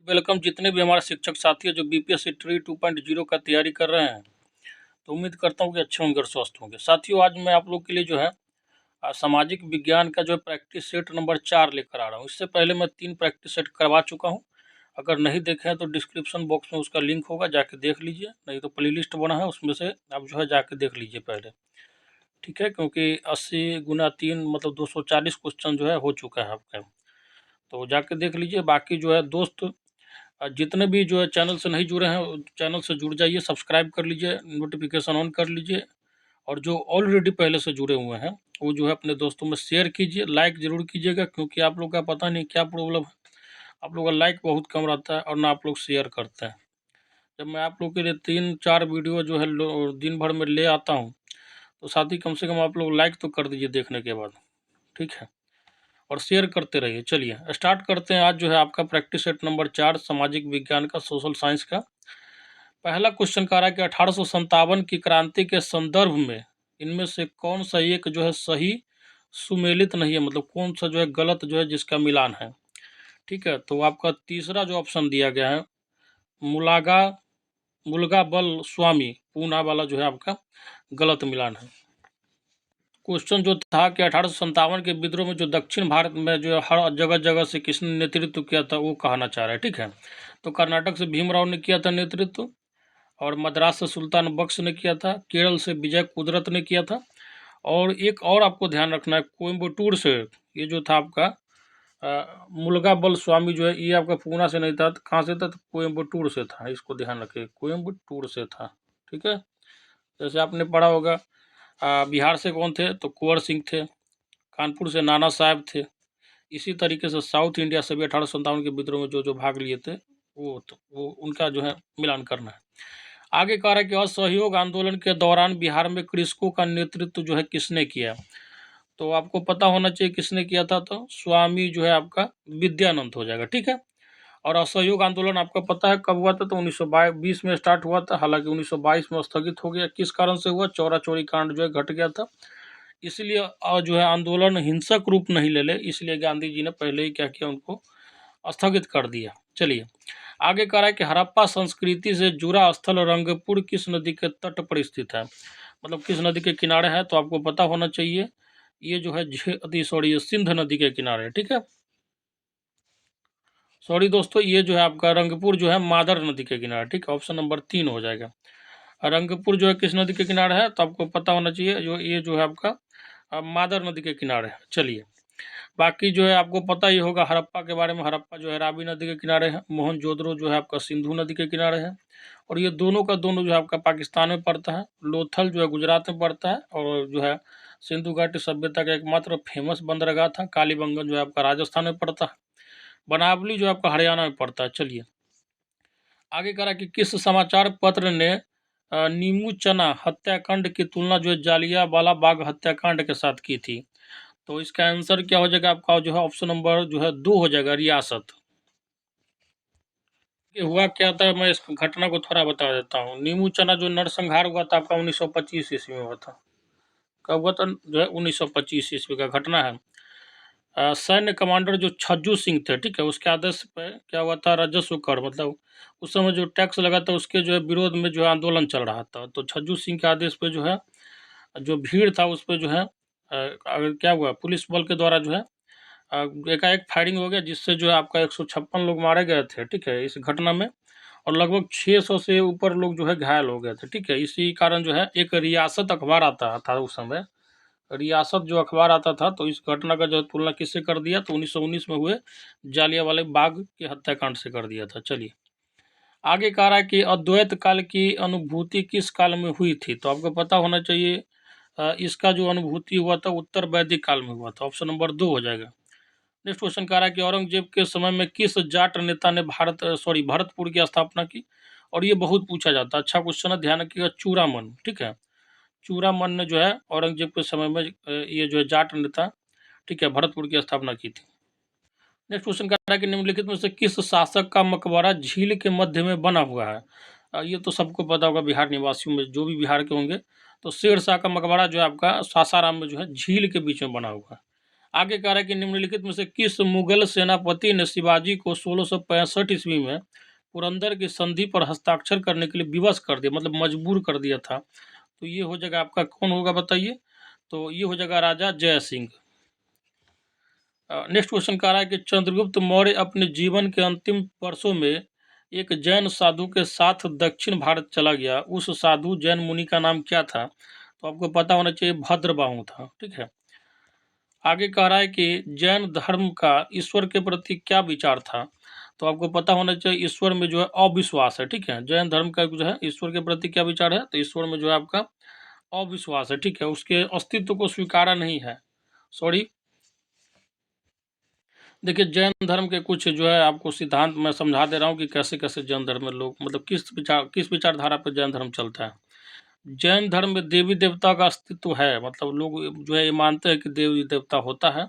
Welcome जितने भी हमारे शिक्षक साथी हैं जो बीपीएससी ट्री 2.0 का तैयारी कर रहे हैं, तो उम्मीद करता हूँ कि अच्छे होंगे और स्वस्थ होंगे। साथियों, आज मैं आप लोग के लिए जो है सामाजिक विज्ञान का जो प्रैक्टिस सेट नंबर 4 लेकर आ रहा हूँ। इससे पहले मैं 3 प्रैक्टिस सेट करवा चुका हूँ। अगर नहीं देखे हैं तो डिस्क्रिप्शन बॉक्स में उसका लिंक होगा, जाके देख लीजिए। नहीं तो प्ले लिस्ट बना है, उसमें से आप जो है जाके देख लीजिए पहले, ठीक है। क्योंकि 80 गुना 3 मतलब 240 क्वेश्चन जो है हो चुका है आपका, तो जाके देख लीजिए। बाकी जो है दोस्त जितने भी जो है चैनल से नहीं जुड़े हैं, चैनल से जुड़ जाइए, सब्सक्राइब कर लीजिए, नोटिफिकेशन ऑन कर लीजिए। और जो ऑलरेडी पहले से जुड़े हुए हैं वो जो है अपने दोस्तों में शेयर कीजिए, लाइक ज़रूर कीजिएगा, क्योंकि आप लोग का पता नहीं क्या प्रॉब्लम है, आप लोग का लाइक बहुत कम रहता है और ना आप लोग शेयर करते हैं। जब मैं आप लोग के लिए 3-4 वीडियो जो है दिन भर में ले आता हूँ, तो साथ ही कम से कम आप लोग लाइक तो कर दीजिए देखने के बाद, ठीक है, और शेयर करते रहिए। चलिए स्टार्ट करते हैं। आज जो है आपका प्रैक्टिस सेट नंबर 4 सामाजिक विज्ञान का, सोशल साइंस का। पहला क्वेश्चन कह रहा है कि 1857 की क्रांति के संदर्भ में इनमें से कौन सा एक जो है सही सुमेलित नहीं है, मतलब कौन सा जो है गलत जो है जिसका मिलान है, ठीक है। तो आपका तीसरा जो ऑप्शन दिया गया है मुलागा मुलगा बल स्वामी पूना वाला जो है आपका गलत मिलान है। क्वेश्चन जो था कि 1857 के विद्रोह में जो दक्षिण भारत में जो हर जगह जगह से किसने नेतृत्व किया था, वो कहना चाह रहा है, ठीक है। तो कर्नाटक से भीमराव ने किया था नेतृत्व, और मद्रास से सुल्तान बख्श ने किया था, केरल से विजय कुदरत ने किया था, और एक और आपको ध्यान रखना है, कोयम्बटूर से ये जो था आपका मुलगा बल स्वामी जो है, ये आपका पूना से नहीं था, तो कहाँ से था, तो कोयम्बटूर से था। इसको ध्यान रखिए, कोयम्बटूर से था, ठीक है। जैसे आपने पढ़ा होगा बिहार से कौन थे, तो कुंवर सिंह थे, कानपुर से नाना साहब थे। इसी तरीके से साउथ इंडिया से भी 1857 के विद्रोह में जो जो भाग लिए थे, वो उनका जो है मिलान करना है। आगे कह रहा है कि असहयोग आंदोलन के दौरान बिहार में कृषकों का नेतृत्व जो है किसने किया, तो आपको पता होना चाहिए किसने किया था, तो स्वामी जो है आपका विद्यानंद हो जाएगा, ठीक है। और असहयोग आंदोलन आपको पता है कब हुआ था, तो 1920 में स्टार्ट हुआ था, हालांकि 1922 में स्थगित हो गया। किस कारण से हुआ, चौरा चौरी कांड जो है घट गया था, इसलिए जो है आंदोलन हिंसक रूप नहीं ले ले, इसलिए गांधी जी ने पहले ही क्या किया, उनको स्थगित कर दिया। चलिए आगे कह रहा है कि हड़प्पा संस्कृति से जुड़ा स्थल रंगपुर किस नदी के तट पर स्थित है, मतलब किस नदी के किनारे है, तो आपको पता होना चाहिए ये जो है सॉरी सिंध नदी के किनारे है, ठीक है। सॉरी दोस्तों, ये जो है आपका रंगपुर जो है मादर नदी के किनारे, ठीक है। ऑप्शन नंबर 3 हो जाएगा। रंगपुर जो है किस नदी के किनारे है, तो आपको पता होना चाहिए जो ये जो है आपका मादर नदी के किनारे है। चलिए बाकी जो है आपको पता ही होगा हड़प्पा के बारे में। हड़प्पा जो है रावी नदी के किनारे है, मोहनजोदड़ो जो है आपका सिंधु नदी के किनारे है, और ये दोनों का दोनों जो है आपका पाकिस्तान में पड़ता है। लोथल जो है गुजरात में पड़ता है, और जो है सिंधु घाटी सभ्यता का एकमात्र फेमस बंदरगाह था कालीबंगन जो है आपका राजस्थान में पड़ता है। बनावली जो आपका हरियाणा में पड़ता है। चलिए आगे करा कि किस समाचार पत्र ने नीमू चना हत्याकांड की तुलना जो है जालियांवाला बाग हत्याकांड के साथ की थी, तो इसका आंसर क्या हो जाएगा आपका, जो है ऑप्शन नंबर जो है 2 हो जाएगा, रियासत। ये हुआ क्या था, मैं इस घटना को थोड़ा बता देता हूँ। नीमू चना जो नरसंहार हुआ था आपका 1925 ईस्वी में हुआ था। कब हुआ था, जो है 1925 ईस्वी का घटना है। सैन्य कमांडर जो छज्जू सिंह थे, ठीक है, उसके आदेश पे क्या हुआ था, राजस्व कर, मतलब उस समय जो टैक्स लगा था उसके जो है विरोध में जो है आंदोलन चल रहा था, तो छज्जू सिंह के आदेश पे जो है जो भीड़ था उस पे जो है क्या हुआ, पुलिस बल के द्वारा जो है एकाएक फायरिंग हो गया, जिससे जो है आपका 156 लोग मारे गए थे, ठीक है, इस घटना में। और लगभग 600 से ऊपर लोग जो है घायल हो गए थे, ठीक है। इसी कारण जो है एक रियासत अखबार आता था उस समय, रियासत जो अखबार आता था, तो इस घटना का जो तुलना किससे कर दिया, तो 1919 में हुए जालियांवाला बाग के हत्याकांड से कर दिया था। चलिए आगे कह रहा है कि अद्वैत काल की अनुभूति किस काल में हुई थी, तो आपको पता होना चाहिए इसका जो अनुभूति हुआ था उत्तर वैदिक काल में हुआ था। ऑप्शन नंबर 2 हो जाएगा। नेक्स्ट क्वेश्चन कह रहा है कि औरंगजेब के समय में किस जाट नेता ने भरतपुर की स्थापना की, और ये बहुत पूछा जाता है, अच्छा क्वेश्चन है, ध्यान रखिएगा, चूड़ामन, ठीक है। चूड़ामन ने जो है औरंगजेब के समय में ये जो है जाट नेता, ठीक है, भरतपुर की स्थापना की थी। नेक्स्ट क्वेश्चन कह रहा है कि निम्नलिखित में से किस शासक का मकबरा झील के मध्य में बना हुआ है, ये तो सबको पता होगा बिहार निवासियों में जो भी बिहार के होंगे, तो शेर शाह का मकबरा जो है आपका सासाराम में जो है झील के बीच में बना हुआ है। आगे कह रहा है कि निम्नलिखित में से किस मुगल सेनापति ने शिवाजी को 1665 ईस्वी में पुरंदर की संधि पर हस्ताक्षर करने के लिए विवश कर दिया, मतलब मजबूर कर दिया था? तो ये हो जाएगा आपका, कौन होगा बताइए? तो ये हो जाएगा राजा जय सिंह। नेक्स्ट क्वेश्चन कह रहा है कि चंद्रगुप्त मौर्य अपने जीवन के अंतिम वर्षों में एक जैन साधु के साथ दक्षिण भारत चला गया। उस साधु जैन मुनि का नाम क्या था? तो आपको पता होना चाहिए, भद्रबाहु था। ठीक है। आगे कह रहा है कि जैन धर्म का ईश्वर के प्रति क्या विचार था? तो आपको पता होना चाहिए, ईश्वर में जो है अविश्वास है। ठीक है। जैन धर्म का जो है ईश्वर के प्रति क्या विचार है? तो ईश्वर में जो है आपका अविश्वास है। ठीक है। उसके अस्तित्व को स्वीकारा नहीं है। सॉरी, देखिए जैन धर्म के कुछ जो है आपको सिद्धांत मैं समझा दे रहा हूँ कि कैसे कैसे जैन धर्म में लोग, मतलब किस विचारधारा पर जैन धर्म चलता है। जैन धर्म में देवी देवता का अस्तित्व है, मतलब लोग जो है ये मानते हैं कि देवी देवता होता है,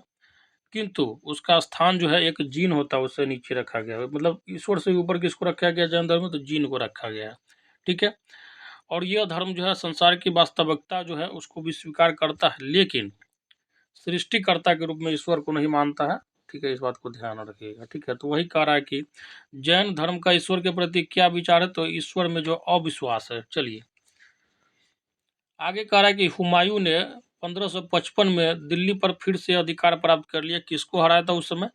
किंतु उसका स्थान जो है एक जीन होता है उससे नीचे रखा गया है। मतलब ईश्वर से ऊपर किसको रखा गया जैन धर्म में? तो जीन को रखा गया है। ठीक है। और यह धर्म जो है संसार की वास्तविकता जो है उसको भी स्वीकार करता है, लेकिन सृष्टिकर्ता के रूप में ईश्वर को नहीं मानता है। ठीक है, इस बात को ध्यान रखिएगा। ठीक है। तो वही कह रहा है कि जैन धर्म का ईश्वर के प्रति क्या विचार है? तो ईश्वर में जो अविश्वास है। चलिए आगे कह रहा है कि हुमायूं ने 1555 में दिल्ली पर फिर से अधिकार प्राप्त कर लिया। किसको हराया था उस समय?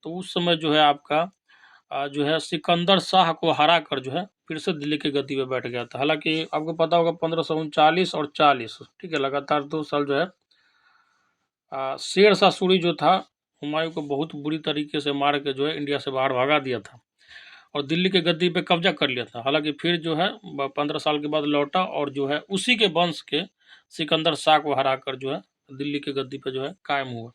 तो उस समय जो है आपका जो है सिकंदर शाह को हरा कर जो है फिर से दिल्ली की गद्दी पे बैठ गया था। हालांकि आपको पता होगा 1539 और 40, ठीक है, लगातार 2 साल जो है शेर शाह सूरी जो था हुमायूं को बहुत बुरी तरीके से मार के जो है इंडिया से बाहर भगा दिया था और दिल्ली के गद्दी पे कब्जा कर लिया था। हालांकि फिर जो है 15 साल के बाद लौटा और जो है उसी के वंश के सिकंदर शाह को हराकर जो है दिल्ली के गद्दी पे जो है कायम हुआ।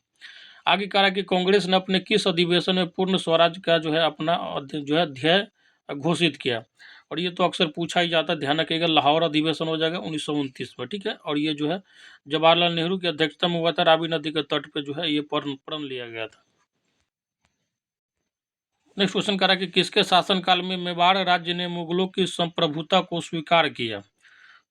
आगे कह रहा है कि कांग्रेस ने अपने किस अधिवेशन में पूर्ण स्वराज का जो है अपना जो है ध्येय घोषित किया? और ये तो अक्सर पूछा ही जाता है, ध्यान रखिएगा, लाहौर अधिवेशन हो जाएगा 1929 में। ठीक है। और ये जो है जवाहरलाल नेहरू की अध्यक्षता में हुआ था। रावी नदी के तट पे जो है ये प्रण लिया गया था। नेक्स्ट क्वेश्चन करा कि किसके शासनकाल में मेवाड़ राज्य ने मुगलों की संप्रभुता को स्वीकार किया?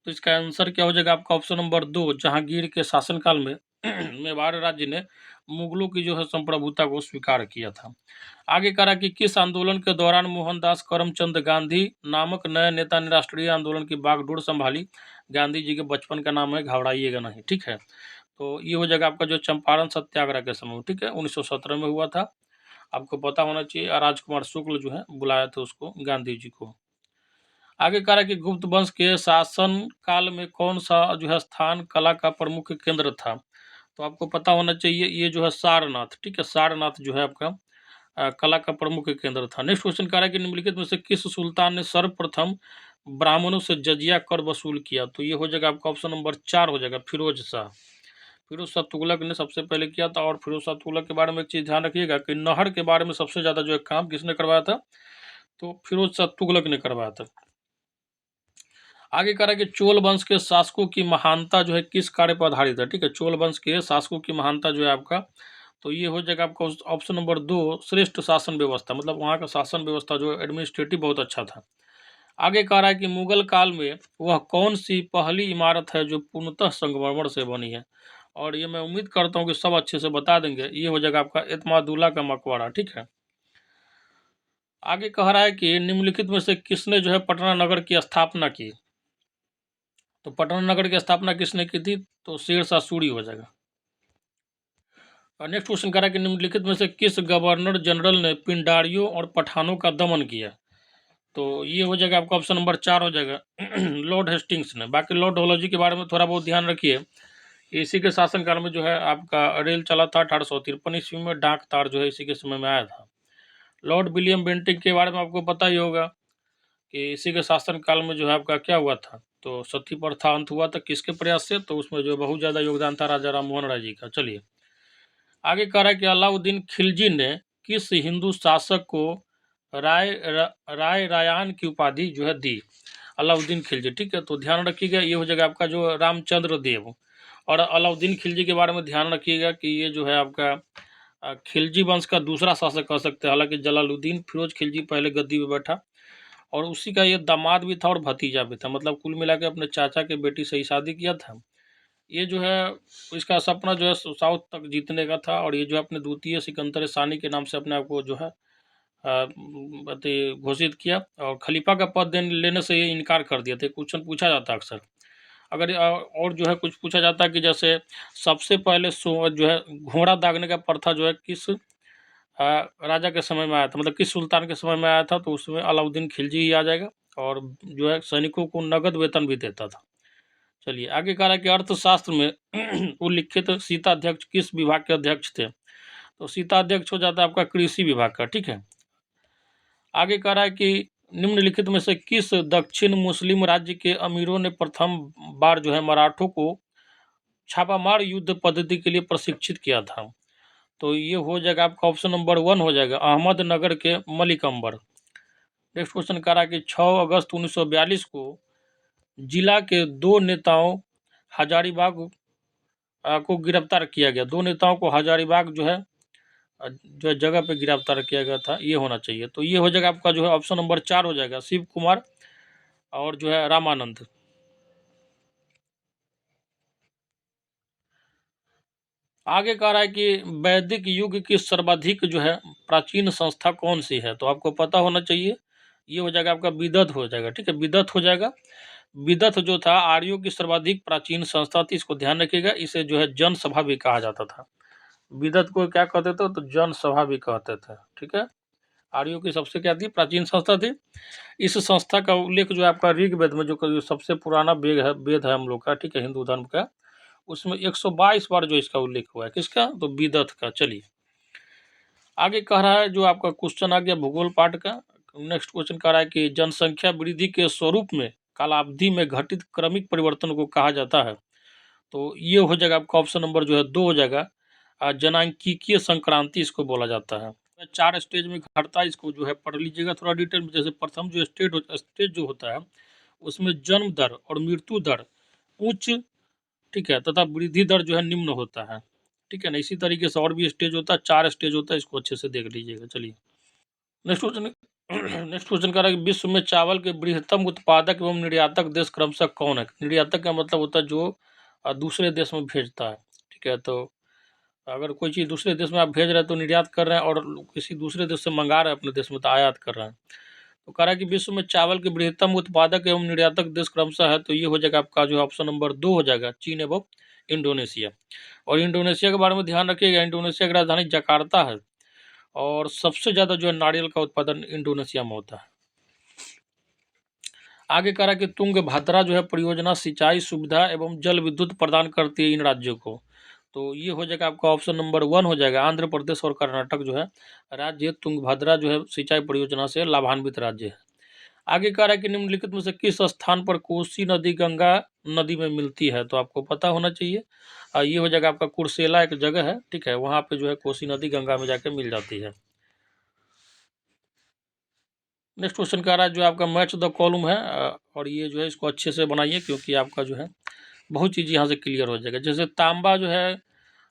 तो इसका आंसर क्या हो जाएगा आपका? ऑप्शन नंबर 2, जहांगीर के शासनकाल में मेवाड़ राज्य ने मुगलों की जो है संप्रभुता को स्वीकार किया था। आगे करा कि किस आंदोलन के दौरान मोहनदास करमचंद गांधी नामक नए नेता ने राष्ट्रीय आंदोलन की बागडोर संभाली? गांधी जी के बचपन का नाम है, घबराइएगा नहीं। ठीक है। तो ये हो जाएगा आपका जो चंपारण सत्याग्रह के समय। ठीक है, 1917 में हुआ था। आपको पता होना चाहिए, राजकुमार शुक्ल जो है बुलाया था उसको, गांधी जी को। आगे कह रहा है कि गुप्त वंश के शासन काल में कौन सा जो है स्थान कला का प्रमुख केंद्र था? तो आपको पता होना चाहिए, ये जो है सारनाथ। ठीक है, सारनाथ जो है आपका कला का प्रमुख केंद्र था। नेक्स्ट क्वेश्चन कह रहा है कि निम्नलिखित में से किस सुल्तान ने सर्वप्रथम ब्राह्मणों से जजिया कर वसूल किया? तो ये हो जाएगा आपका ऑप्शन नंबर 4 हो जाएगा, फिरोज शाह। फिरोज शाह तुगलक ने सबसे पहले किया था। और फिरोज शाह तुगलक के बारे में एक चीज़ ध्यान रखिएगा कि नहर के बारे में सबसे ज़्यादा जो है काम किसने करवाया था? तो फिरोज शाह तुगलक ने करवाया था। आगे कह रहा है कि चोल वंश के शासकों की महानता जो है किस कार्य पर आधारित है? ठीक है, चोल वंश के शासकों की महानता जो है आपका, तो ये हो जाएगा आपका ऑप्शन नंबर 2, श्रेष्ठ शासन व्यवस्था। मतलब वहाँ का शासन व्यवस्था जो एडमिनिस्ट्रेटिव बहुत अच्छा था। आगे कह रहा है कि मुगल काल में वह कौन सी पहली इमारत है जो पूर्णतः संगमरमर से बनी है? और ये मैं उम्मीद करता हूँ कि सब अच्छे से बता देंगे। ये हो जाएगा आपका एतमादुल्ला का मकबरा। ठीक है। आगे कह रहा है कि निम्नलिखित में से किसने जो है पटना नगर की स्थापना की? तो पटना नगर की स्थापना किसने की थी? तो शेर शाह सूरी हो जाएगा। और नेक्स्ट क्वेश्चन कह रहा है कि निम्नलिखित में से किस गवर्नर जनरल ने पिंडारियों और पठानों का दमन किया? तो ये हो जाएगा आपका ऑप्शन नंबर 4 हो जाएगा लॉर्ड हेस्टिंग्स ने। बाकी लॉर्ड डलहौजी के बारे में थोड़ा बहुत ध्यान रखिए। इसी के शासनकाल में जो है आपका रेल चला था। 1853 ईस्वी में डाक तार जो है इसी के समय में आया था। लॉर्ड विलियम बेंटिंक के बारे में आपको पता ही होगा कि इसी के शासनकाल में जो है आपका क्या हुआ था? तो सती प्रथा अंत हुआ था किसके प्रयास से? तो उसमें जो बहुत ज़्यादा योगदान था राजा राम मोहन राय जी का। चलिए आगे कह रहा है कि अलाउद्दीन खिलजी ने किस हिंदू शासक को राय रायान की उपाधि जो है दी? अलाउद्दीन खिलजी। ठीक है, तो ध्यान रखिएगा, ये हो जाएगा आपका जो रामचंद्र देव। और अलाउद्दीन खिलजी के बारे में ध्यान रखिएगा कि ये जो है आपका खिलजी वंश का दूसरा शासक कह सकते हैं। हालांकि जलालुद्दीन फिरोज खिलजी पहले गद्दी पे बैठा और उसी का ये दामाद भी था और भतीजा भी था। मतलब कुल मिला के अपने चाचा के बेटी से ही शादी किया था। ये जो है इसका सपना जो है साउथ तक जीतने का था, और ये जो अपने द्वितीय सिकंदर सानी के नाम से अपने आप को जो है घोषित किया, और खलीफा का पद लेने से ये इनकार कर दिया था। क्वेश्चन पूछा जाता है अक्सर। अगर और जो है कुछ पूछा जाता है कि जैसे सबसे पहले जो है घोड़ा दागने का प्रथा जो है किस राजा के समय में आया था, मतलब किस सुल्तान के समय में आया था, तो उसमें अलाउद्दीन खिलजी ही आ जाएगा, और जो है सैनिकों को नगद वेतन भी देता था। चलिए आगे कह रहा है कि अर्थशास्त्र में उल्लिखित सीता अध्यक्ष किस विभाग के अध्यक्ष थे, तो सीता अध्यक्ष हो जाता है आपका कृषि विभाग का। ठीक है, आगे कह रहा है कि निम्नलिखित में से किस दक्षिण मुस्लिम राज्य के अमीरों ने प्रथम बार जो है मराठों को छापामार युद्ध पद्धति के लिए प्रशिक्षित किया था, तो ये हो जाएगा आपका ऑप्शन नंबर 1 हो जाएगा अहमदनगर के मलिक अंबर। नेक्स्ट क्वेश्चन कह रहा है कि 6 अगस्त 1942 को जिला के दो नेताओं हजारीबाग को गिरफ्तार किया गया। दो नेताओं को हजारीबाग जो है जगह पे गिरफ्तार किया गया था, ये होना चाहिए। तो ये हो जाएगा आपका जो है ऑप्शन नंबर 4 हो जाएगा शिव कुमार और जो है रामानंद। आगे कह रहा है कि वैदिक युग की सर्वाधिक जो है प्राचीन संस्था कौन सी है, तो आपको पता होना चाहिए। ये हो जाएगा आपका विदत हो जाएगा। ठीक है, विदत हो जाएगा। विदत जो था आर्यों की सर्वाधिक प्राचीन संस्था थी, इसको ध्यान रखिएगा। इसे जो है जन सभा भी कहा जाता था। विदत को क्या कहते थे, तो जन सभा भी कहते थे। ठीक है, आर्यों की सबसे क्या थी, प्राचीन संस्था थी। इस संस्था का उल्लेख जो है आपका ऋग्वेद में, जो सबसे पुराना वेद है हम लोग का, ठीक है, हिंदू धर्म का, उसमें 122 बार जो इसका उल्लेख हुआ है। किसका, तो विदत का। चलिए आगे कह रहा है, जो आपका क्वेश्चन आ गया भूगोल पाठ का। नेक्स्ट क्वेश्चन कह रहा है कि जनसंख्या वृद्धि के स्वरूप में कालावधि में घटित क्रमिक परिवर्तन को कहा जाता है, तो ये हो जाएगा आपका ऑप्शन नंबर जो है 2 हो जाएगा जनांकीय संक्रांति इसको बोला जाता है। 4 स्टेज में घटता है, इसको जो है पढ़ लीजिएगा थोड़ा डिटेल में। जैसे प्रथम जो स्टेज जो होता है उसमें जन्म दर और मृत्यु दर उच्च, ठीक है, तथा वृद्धि दर जो है निम्न होता है। ठीक है ना, इसी तरीके से और भी स्टेज होता है, 4 स्टेज होता है, इसको अच्छे से देख लीजिएगा। चलिए नेक्स्ट क्वेश्चन नेक्स्ट क्वेश्चन कर रहा है कि विश्व में चावल के बृहत्तम उत्पादक एवं निर्यातक देश क्रमशः कौन है। निर्यातक का मतलब होता है जो दूसरे देश में भेजता है। ठीक है, तो अगर कोई चीज़ दूसरे देश में आप भेज रहे हैं तो निर्यात कर रहे हैं, और किसी दूसरे देश से मंगा रहे हैं अपने देश में तो आयात कर रहे हैं। तो कह रहा है कि विश्व में चावल के बृहत्तम उत्पादक एवं निर्यातक देश क्रमशः है, तो ये हो जाएगा आपका जो ऑप्शन नंबर 2 हो जाएगा चीन एवं इंडोनेशिया। और इंडोनेशिया के बारे में ध्यान रखिएगा, इंडोनेशिया की राजधानी जकार्ता है, और सबसे ज़्यादा जो है नारियल का उत्पादन इंडोनेशिया में होता है। आगे कह रहा है कि तुंगभद्रा जो है परियोजना सिंचाई सुविधा एवं जल विद्युत प्रदान करती है इन राज्यों को, तो ये हो जाएगा आपका ऑप्शन नंबर 1 हो जाएगा आंध्र प्रदेश और कर्नाटक जो है राज्य तुंगभद्रा जो है सिंचाई परियोजना से लाभान्वित राज्य है। आगे कह रहा है कि निम्नलिखित में से किस स्थान पर कोसी नदी गंगा नदी में मिलती है, तो आपको पता होना चाहिए। ये हो जाएगा आपका कुर्सेला एक जगह है, ठीक है, वहाँ पे जो है कोसी नदी गंगा में जाके मिल जाती है। नेक्स्ट क्वेश्चन कह रहा है जो आपका मैच द कॉलम है, और ये जो है इसको अच्छे से बनाइए, क्योंकि आपका जो है बहुत चीज़ यहाँ से क्लियर हो जाएगा। जैसे तांबा जो है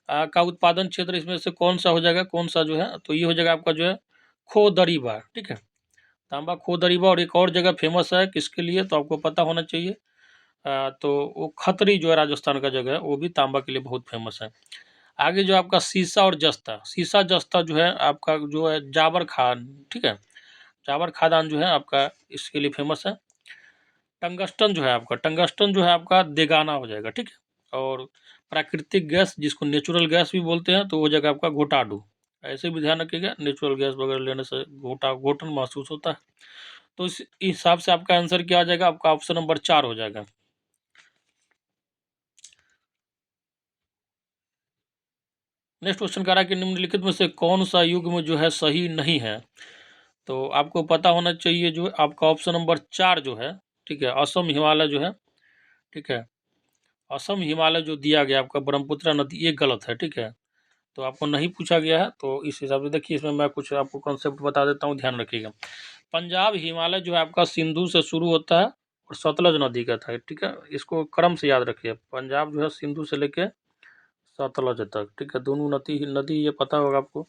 का उत्पादन क्षेत्र इसमें से कौन सा हो जाएगा, कौन सा जो है, तो ये हो जाएगा आपका जो है खोदरीबा। ठीक है, तांबा खोदरीबा। और एक और जगह फेमस है किसके लिए, तो आपको पता होना चाहिए। तो वो खतरी जो है राजस्थान का जगह है, वो भी तांबा के लिए बहुत फेमस है। आगे जो आपका सीसा और जस्ता, सीसा जस्ता जो है आपका जो है जाबर खान, ठीक है, जाबर खादान जो है आपका इसके लिए फेमस है। टंगस्टन जो है आपका, टंगस्टन जो है आपका देगाना हो जाएगा। ठीक है, और प्राकृतिक गैस जिसको नेचुरल गैस भी बोलते हैं, तो वो जगह आपका घोटाडू। ऐसे भी ध्यान रखिएगा, नेचुरल गैस वगैरह लेने से घोटन महसूस होता है। तो इस हिसाब से आपका आंसर क्या आ जाएगा, आपका ऑप्शन नंबर 4 हो जाएगा। नेक्स्ट क्वेश्चन कह रहा है कि निम्नलिखित में से कौन सा युग में जो है सही नहीं है, तो आपको पता होना चाहिए जो आपका ऑप्शन नंबर 4 जो है, ठीक है, असम हिमालय जो है, ठीक है, असम हिमालय जो दिया गया आपका ब्रह्मपुत्र नदी, ये गलत है। ठीक है, तो आपको नहीं पूछा गया है, तो इस हिसाब से देखिए इसमें मैं कुछ आपको कॉन्सेप्ट बता देता हूँ, ध्यान रखिएगा। पंजाब हिमालय जो है आपका सिंधु से शुरू होता है और सतलज नदी का था। ठीक है, इसको क्रम से याद रखिए, पंजाब जो है सिंधु से लेके सतलज तक। ठीक है, दोनों नदी नदी ये पता होगा आपको।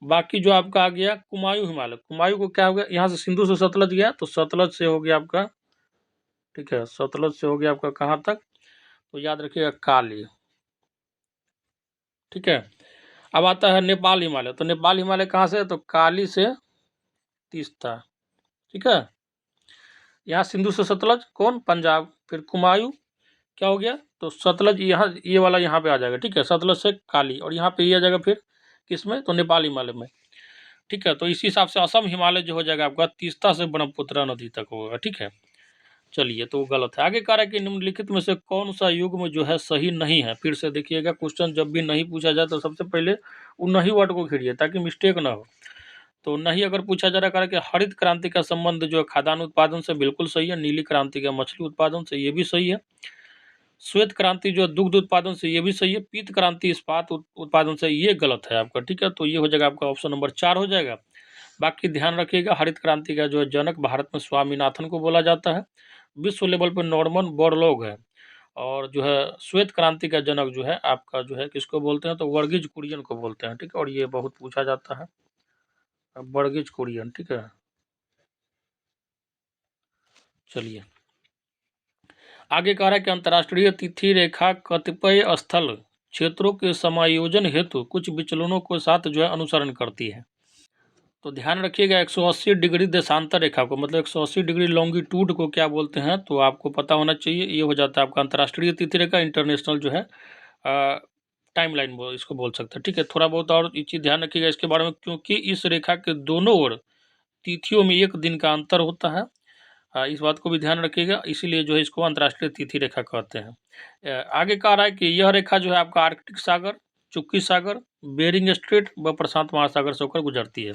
बाकी जो आपका आ गया कुमायूं हिमालय, कुमायूं को क्या हो गया, यहाँ से सिंधु से सतलज गया, तो सतलज से हो गया आपका, ठीक है, सतलज से हो गया आपका कहाँ तक, तो याद रखिएगा काली। ठीक है, अब आता है नेपाल हिमालय। तो नेपाल हिमालय कहाँ से है? तो काली से तीस्ता। ठीक है, यहाँ सिंधु से सतलज कौन? पंजाब। फिर कुमायूं क्या हो गया? तो सतलज यहाँ, ये वाला यहाँ पे आ जाएगा। ठीक है, सतलज से काली, और यहाँ पे ये आ जाएगा फिर किसमें? तो नेपाल हिमालय में। ठीक है, तो इसी हिसाब से असम हिमालय जो हो जाएगा आपका तीस्ता से ब्रह्मपुत्र नदी तक होगा। ठीक है, चलिए, तो गलत है। आगे कह रहा है कि निम्नलिखित में से कौन सा युग्म जो है सही नहीं है? फिर से देखिएगा, क्वेश्चन जब भी नहीं पूछा जाए तो सबसे पहले वो नहीं वर्ड को घेरिए ताकि मिस्टेक ना हो। तो नहीं अगर पूछा जा रहा है कि हरित क्रांति का संबंध जो है खाद्यान्न उत्पादन से, बिल्कुल सही है। नीली क्रांति का मछली उत्पादन से, ये भी सही है। श्वेत क्रांति जो दुग्ध उत्पादन से, ये भी सही है। पीत क्रांति इस्पात उत्पादन से, ये गलत है आपका। ठीक है, तो ये हो जाएगा आपका ऑप्शन नंबर 4 हो जाएगा। बाकी ध्यान रखिएगा, हरित क्रांति का जो है जनक भारत में स्वामीनाथन को बोला जाता है, विश्व लेवल पर नॉर्मन बोरलॉग है। और जो है श्वेत क्रांति का जनक जो है आपका जो है किसको बोलते हैं? तो वर्गीज कुरियन को बोलते हैं। ठीक है, और ये बहुत पूछा जाता है, वर्गीज कुरियन। ठीक है, चलिए, आगे कह रहा है कि अंतर्राष्ट्रीय तिथि रेखा कतिपय स्थल क्षेत्रों के समायोजन हेतु कुछ विचलनों के साथ जो है अनुसरण करती है। तो ध्यान रखिएगा, 180 डिग्री देशांतर रेखा को, मतलब 180 डिग्री लॉन्गिट्यूड को क्या बोलते हैं? तो आपको पता होना चाहिए। ये हो जाता है आपका अंतर्राष्ट्रीय तिथि रेखा, इंटरनेशनल जो है टाइमलाइन इसको बोल सकते हैं। ठीक है, थोड़ा बहुत और ये चीज़ ध्यान रखिएगा इसके बारे में, क्योंकि इस रेखा के दोनों ओर तिथियों में एक दिन का अंतर होता है। इस बात को भी ध्यान रखिएगा, इसीलिए जो है इसको अंतर्राष्ट्रीय तिथि रेखा कहते हैं। आगे कह रहा है कि यह रेखा जो है आपका आर्कटिक सागर, चुक्की सागर, बेरिंग स्ट्रेट व प्रशांत महासागर से होकर गुजरती है।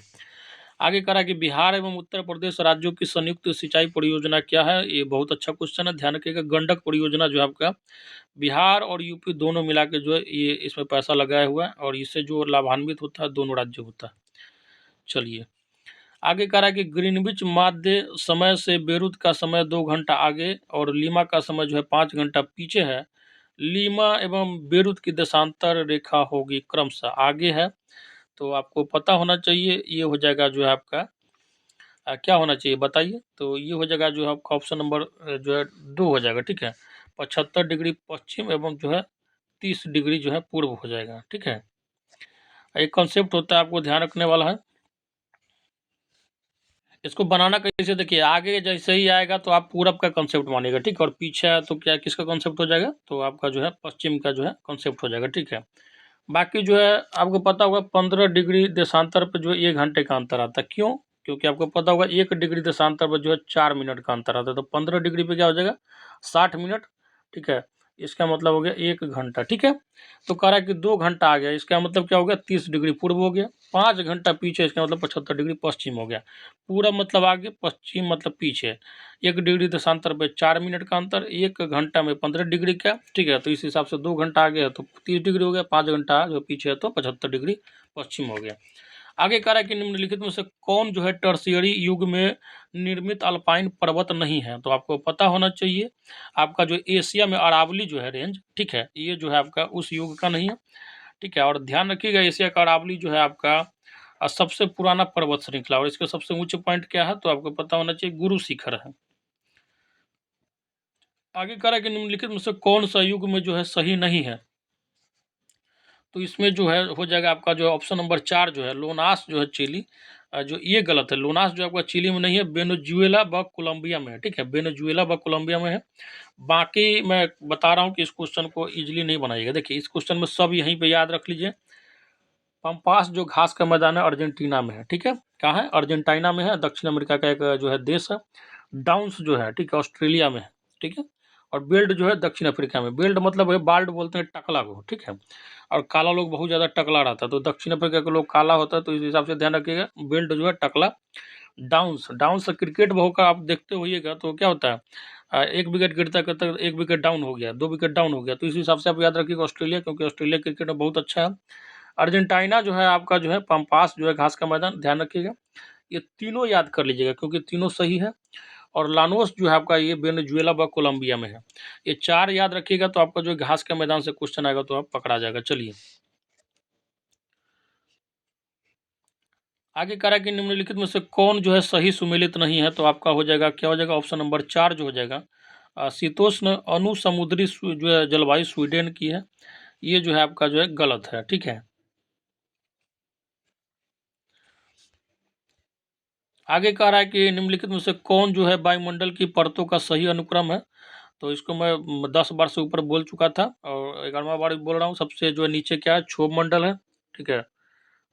आगे कह रहा है कि बिहार एवं उत्तर प्रदेश राज्यों की संयुक्त सिंचाई परियोजना क्या है? ये बहुत अच्छा क्वेश्चन है, ध्यान रखिएगा। गंडक परियोजना जो है आपका बिहार और यूपी दोनों मिला के जो है ये इसमें पैसा लगाया हुआ है, और इससे जो लाभान्वित होता है दोनों राज्य होता है। चलिए, आगे कह रहा है कि ग्रीनविच माध्य समय से बेरूत का समय 2 घंटा आगे और लीमा का समय जो है 5 घंटा पीछे है। लीमा एवं बेरूत की देशांतर रेखा होगी क्रमशः आगे है। तो आपको पता होना चाहिए, ये हो जाएगा जो है आपका क्या होना चाहिए बताइए? तो ये हो जाएगा जो है आपका ऑप्शन नंबर जो है 2 हो जाएगा। ठीक है, 75 डिग्री पश्चिम एवं जो है 30 डिग्री जो है पूर्व हो जाएगा। ठीक है, एक कॉन्सेप्ट होता है आपको ध्यान रखने वाला है। इसको बनाना कैसे? देखिए, आगे जैसे ही आएगा तो आप पूरब का कॉन्सेप्ट मानिएगा। ठीक है, और पीछे है तो क्या किसका कॉन्सेप्ट हो जाएगा? तो आपका जो है पश्चिम का जो है कॉन्सेप्ट हो जाएगा। ठीक है, बाकी जो है आपको पता होगा 15 डिग्री देशांतर पर जो है 1 घंटे का अंतर आता है। क्यों? क्योंकि आपको पता होगा 1 डिग्री देशांतर पर जो है 4 मिनट का अंतर आता है। तो 15 डिग्री पे क्या हो जाएगा? 60 मिनट। ठीक है, इसका मतलब हो गया 1 घंटा। ठीक है, तो कह रहा है कि 2 घंटा आ गया, इसका मतलब क्या हो गया? 30 डिग्री पूर्व हो गया। 5 घंटा पीछे, इसका मतलब 75 डिग्री पश्चिम हो गया। पूरा मतलब आगे, पश्चिम मतलब पीछे। 1 डिग्री देशांतर पे 4 मिनट का अंतर, 1 घंटा में 15 डिग्री का। ठीक है, तो इस हिसाब से 2 घंटा आगे है तो 30 डिग्री हो गया, 5 घंटा जो पीछे है तो 75 डिग्री पश्चिम हो गया। आगे कह रहा है कि निम्नलिखित में से कौन जो है टर्शियरी युग में निर्मित अल्पाइन पर्वत नहीं है? तो आपको पता होना चाहिए, आपका जो एशिया में अरावली जो है रेंज, ठीक है, ये जो है आपका उस युग का नहीं है। ठीक है, और ध्यान रखिएगा एशिया का अरावली जो है आपका सबसे पुराना पर्वत श्रृंखला, और इसका सबसे ऊंचे पॉइंट क्या है? तो आपको पता होना चाहिए गुरु शिखर है। आगे कह रहा है कि निम्नलिखित में से कौन सा युग में जो है सही नहीं है? तो इसमें जो है हो जाएगा आपका जो ऑप्शन नंबर 4 जो है लोनास जो है चिली, जो ये गलत है। लोनास जो आपका चिली में नहीं है, वेनेजुएला व कोलंबिया में है। ठीक है, वेनेजुएला व कोलंबिया में है। बाकी मैं बता रहा हूँ कि इस क्वेश्चन को इजीली नहीं बनाइएगा। देखिए, इस क्वेश्चन में सब यहीं पे याद रख लीजिए। पंपास जो घास का मैदान है अर्जेंटीना में है। ठीक है, कहाँ है? अर्जेंटीना में है, दक्षिण अमेरिका का एक जो है देश है। डाउन्स जो है, ठीक है, ऑस्ट्रेलिया में है। ठीक है, और बेल्ट जो है दक्षिण अफ्रीका में। बेल्ट मतलब है बाल्ट बोलते हैं टकला को। ठीक है, और काला लोग बहुत ज़्यादा टकला रहता है, तो दक्षिण अफ्रीका के लोग काला होता है, तो इस हिसाब से ध्यान रखिएगा। बेल्ट जो है टकला। डाउन्स, डाउन्स क्रिकेट बहु का आप देखते होइएगा तो क्या होता है? 1 विकेट गिरता करता 1 विकेट डाउन हो गया, 2 विकेट डाउन हो गया, तो इस हिसाब से आप याद रखिएगा ऑस्ट्रेलिया, क्योंकि ऑस्ट्रेलिया क्रिकेट में बहुत अच्छा है। अर्जेंटीना जो है आपका जो है पंपास जो है घास का मैदान, ध्यान रखिएगा। ये तीनों याद कर लीजिएगा क्योंकि तीनों सही है। और लानोस जो है आपका ये वेनेजुएला व कोलंबिया में है। ये 4 याद रखिएगा तो आपका जो घास के मैदान से क्वेश्चन आएगा तो आप पकड़ा जाएगा। चलिए, आगे कह रहा है कि निम्नलिखित में से कौन जो है सही सुमेलित नहीं है? तो आपका हो जाएगा क्या हो जाएगा? ऑप्शन नंबर 4 जो हो जाएगा शीतोष्ण अनुसमुद्री जो है जलवायु स्वीडन की है। ये जो है आपका जो है गलत है, ठीक है। आगे कह रहा है कि निम्नलिखित में से कौन जो है वायुमंडल की परतों का सही अनुक्रम है। तो इसको मैं 10 बार से ऊपर बोल चुका था और 11वां बार भी बोल रहा हूँ। सबसे जो है नीचे क्या है, क्षोभ मंडल है, ठीक है।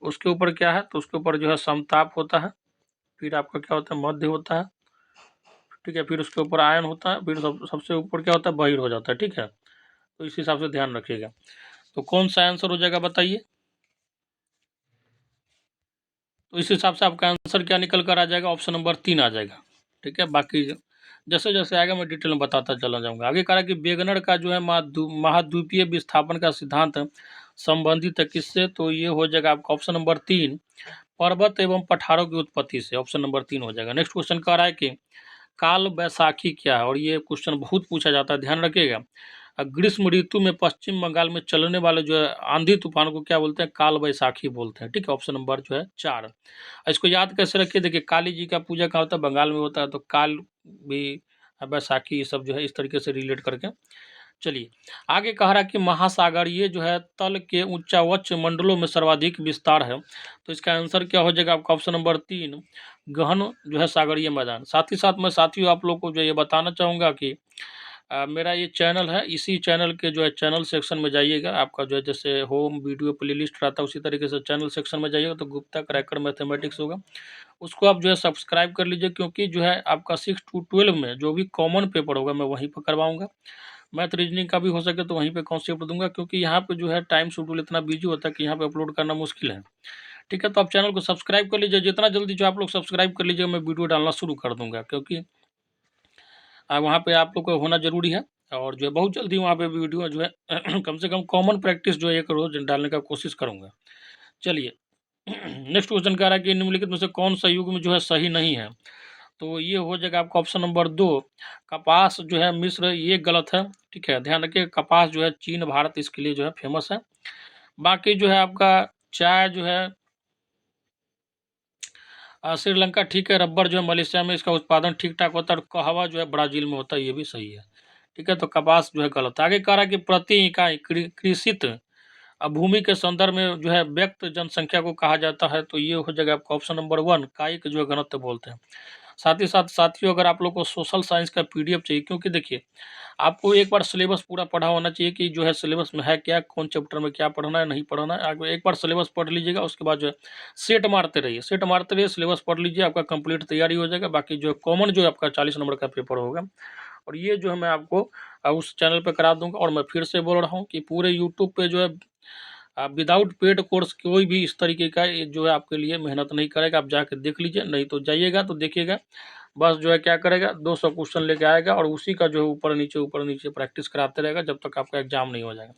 उसके ऊपर क्या है, तो उसके ऊपर जो है समताप होता है, फिर आपका क्या होता है, मध्य होता है, ठीक है। फिर उसके ऊपर आयन होता है, फिर सबसे ऊपर क्या होता है, बहिर हो जाता है, ठीक है। तो इस हिसाब से ध्यान रखिएगा। तो कौन सा आंसर हो जाएगा बताइए। तो इस हिसाब से आपका आंसर क्या निकल कर आ जाएगा, ऑप्शन नंबर 3 आ जाएगा, ठीक है। बाकी जैसे जैसे आएगा मैं डिटेल में बताता चला जाऊंगा। आगे कह रहा है कि वेगनर का जो है महाद्वीपीय विस्थापन का सिद्धांत संबंधित है किससे। तो ये हो जाएगा आपका ऑप्शन नंबर 3, पर्वत एवं पठारों की उत्पत्ति से। ऑप्शन नंबर 3 हो जाएगा। नेक्स्ट क्वेश्चन कह रहा है कि काल बैसाखी क्या है, और ये क्वेश्चन बहुत पूछा जाता है, ध्यान रखिएगा। ग्रीष्म ऋतु में पश्चिम बंगाल में चलने वाले जो है आंधी तूफान को क्या बोलते हैं, काल बैसाखी बोलते हैं, ठीक है। ऑप्शन नंबर जो है 4। इसको याद कैसे रखिए, देखिए काली जी का पूजा कहाँ होता है, बंगाल में होता है, तो काल भी बैसाखी ये सब जो है इस तरीके से रिलेट करके चलिए। आगे कह रहा है कि महासागर ये जो है तल के उच्चावच मंडलों में सर्वाधिक विस्तार है। तो इसका आंसर क्या हो जाएगा आपका ऑप्शन नंबर 3, गहन जो है सागरीय मैदान। साथ ही साथ मैं साथियों आप लोग को जो ये बताना चाहूँगा कि मेरा ये चैनल है, इसी चैनल के जो है चैनल सेक्शन में जाइएगा। आपका जो है जैसे होम वीडियो प्लेलिस्ट रहता है, उसी तरीके से चैनल सेक्शन में जाइएगा तो गुप्ता क्रैकर मैथमेटिक्स होगा, उसको आप जो है सब्सक्राइब कर लीजिए। क्योंकि जो है आपका 6 to 12 में जो भी कॉमन पेपर होगा मैं वहीं पर करवाऊँगा। मैथ रीजनिंग का भी हो सके तो वहीं पे कॉन्सेप्ट दूंगा, क्योंकि यहाँ पे जो है टाइम शेड्यूल इतना बिजी होता है कि यहाँ पे अपलोड करना मुश्किल है, ठीक है। तो आप चैनल को सब्सक्राइब कर लीजिए, जितना जल्दी जो आप लोग सब्सक्राइब कर लीजिए मैं वीडियो डालना शुरू कर दूंगा, क्योंकि वहाँ पे आप लोग को होना जरूरी है। और जो है बहुत जल्दी वहाँ पे वीडियो जो है कम से कम कॉमन प्रैक्टिस जो है एक रोज डालने का कोशिश करूँगा। चलिए नेक्स्ट क्वेश्चन कह रहा है कि निम्नलिखित में से कौन सा युग्म जो है सही नहीं है। तो ये हो जाएगा आपका ऑप्शन नंबर 2, कपास जो है मिस्र, ये गलत है, ठीक है। ध्यान रखिए कपास जो है चीन भारत इसके लिए जो है फेमस है। बाकी जो है आपका चाय जो है श्रीलंका, ठीक है। रबर जो है मलेशिया में इसका उत्पादन ठीक ठाक होता है, और कहवा जो है ब्राजील में होता है, ये भी सही है, ठीक है। तो कपास जो है गलत। आगे कह रहा है कि प्रति इकाई कृषित भूमि के संदर्भ में जो है व्यक्त जनसंख्या को कहा जाता है। तो ये हो जाएगा आपका ऑप्शन नंबर 1, कायिक जो है घनत्व बोलते हैं। साथ ही साथ साथियों अगर आप लोग को सोशल साइंस का पीडीएफ चाहिए, क्योंकि देखिए आपको एक बार सिलेबस पूरा पढ़ा होना चाहिए कि जो है सिलेबस में है क्या, कौन चैप्टर में क्या पढ़ना है, नहीं पढ़ना है। आप एक बार सिलेबस पढ़ लीजिएगा, उसके बाद जो है सेट मारते रहिए, सेट मारते रहिए, सिलेबस पढ़ लीजिए, आपका कंप्लीट तैयारी हो जाएगा। बाकी जो कॉमन जो है आपका 40 नंबर का पेपर होगा, और ये जो है मैं आपको उस चैनल पे करा दूंगा। और मैं फिर से बोल रहा हूँ कि पूरे यूट्यूब पे जो है विदाउट पेड कोर्स कोई भी इस तरीके का ये जो है आपके लिए मेहनत नहीं करेगा। आप जाके देख लीजिए, नहीं तो जाइएगा तो देखिएगा बस जो है क्या करेगा, 200 क्वेश्चन लेके आएगा और उसी का जो है ऊपर नीचे प्रैक्टिस कराते रहेगा जब तक आपका एग्जाम नहीं हो जाएगा।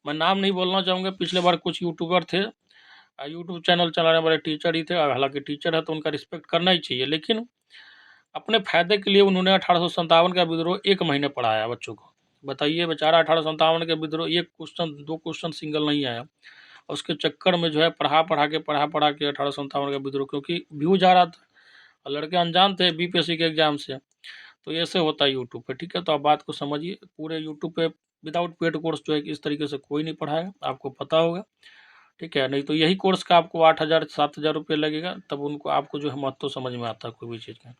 मैं नाम नहीं बोलना चाहूँगा, पिछले बार कुछ यूट्यूबर थे, यूट्यूब चैनल चलाने वाले टीचर ही थे, हालांकि टीचर है तो उनका रिस्पेक्ट करना ही चाहिए, लेकिन अपने फायदे के लिए उन्होंने 1857 का विद्रोह 1 महीने पढ़ाया बच्चों को। बताइए बेचारा 1857 के विद्रोह, एक क्वेश्चन 2 क्वेश्चन सिंगल नहीं आया, उसके चक्कर में जो है पढ़ा के 1857 का विद्रोह, क्योंकि व्यूज आ रहा था और लड़के अनजान थे बीपीएससी के एग्जाम से। तो ऐसे होता है यूट्यूब पे, ठीक है। तो आप बात को समझिए, पूरे यूट्यूब पे विदाउट पेड कोर्स जो है इस तरीके से कोई नहीं पढ़ाएगा, आपको पता होगा, ठीक है। नहीं तो यही कोर्स का आपको 8,000 7,000 रुपये लगेगा, तब उनको आपको जो है महत्व समझ में आता है कोई भी चीज़ का।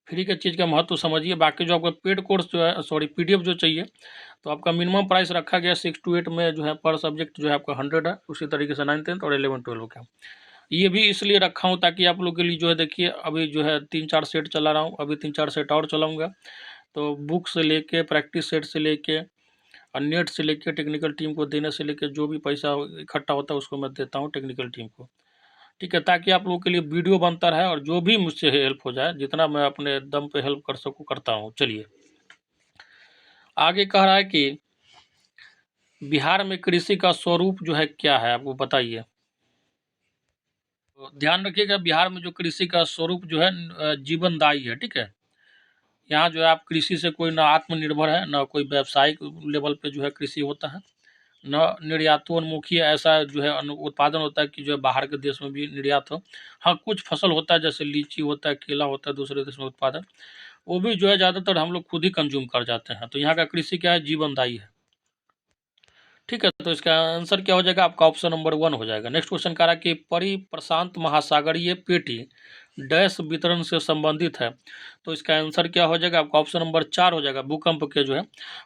फ्री के चीज़ का महत्व समझिए। बाकी जो आपका पेड कोर्स जो है, सॉरी पीडीएफ जो चाहिए, तो आपका मिनिमम प्राइस रखा गया 6 to 8 में जो है पर सब्जेक्ट जो है आपका 100 है। उसी तरीके से 9th 10th और 11 12 का ये भी इसलिए रखा हूँ ताकि आप लोग के लिए जो है देखिए अभी जो है 3-4 सेट चला रहा हूँ, अभी 3-4 सेट और चलाऊँगा। तो बुक से लेके प्रैक्टिस सेट से लेके और नेट से लेके टेक्निकल टीम को देने से लेके जो भी पैसा इकट्ठा होता है उसको मैं देता हूँ टेक्निकल टीम को, ठीक है। ताकि आप लोगों के लिए वीडियो बनता रहे और जो भी मुझसे हेल्प हो जाए, जितना मैं अपने दम पे हेल्प कर सकूँ करता हूँ। चलिए आगे कह रहा है कि बिहार में कृषि का स्वरूप जो है क्या है, आपको बताइए। तो ध्यान रखिएगा बिहार में जो कृषि का स्वरूप जो है जीवनदायी है, ठीक है। यहाँ जो है आप कृषि से कोई ना आत्मनिर्भर है, ना कोई व्यावसायिक लेवल पे जो है कृषि होता है, न निर्यातोन्मुखी ऐसा जो है उत्पादन होता है कि जो है बाहर के देश में भी निर्यात हो। हाँ कुछ फसल होता है जैसे लीची होता है, केला होता है दूसरे देश में उत्पादन, वो भी जो है ज़्यादातर हम लोग खुद ही कंज्यूम कर जाते हैं। तो यहाँ का कृषि क्या है, जीवनदायी है। ठीक है, तो इसका आंसर क्या हो जाएगा आपका, ऑप्शन नंबर 1 हो जाएगा। नेक्स्ट क्वेश्चन कह रहा है कि प्रशांत महासागरीय पेटी डैश वितरण से संबंधित है। तो इसका आंसर क्या हो जाएगा आपका, ऑप्शन नंबर 4 हो जाएगा, भूकंप के जो है।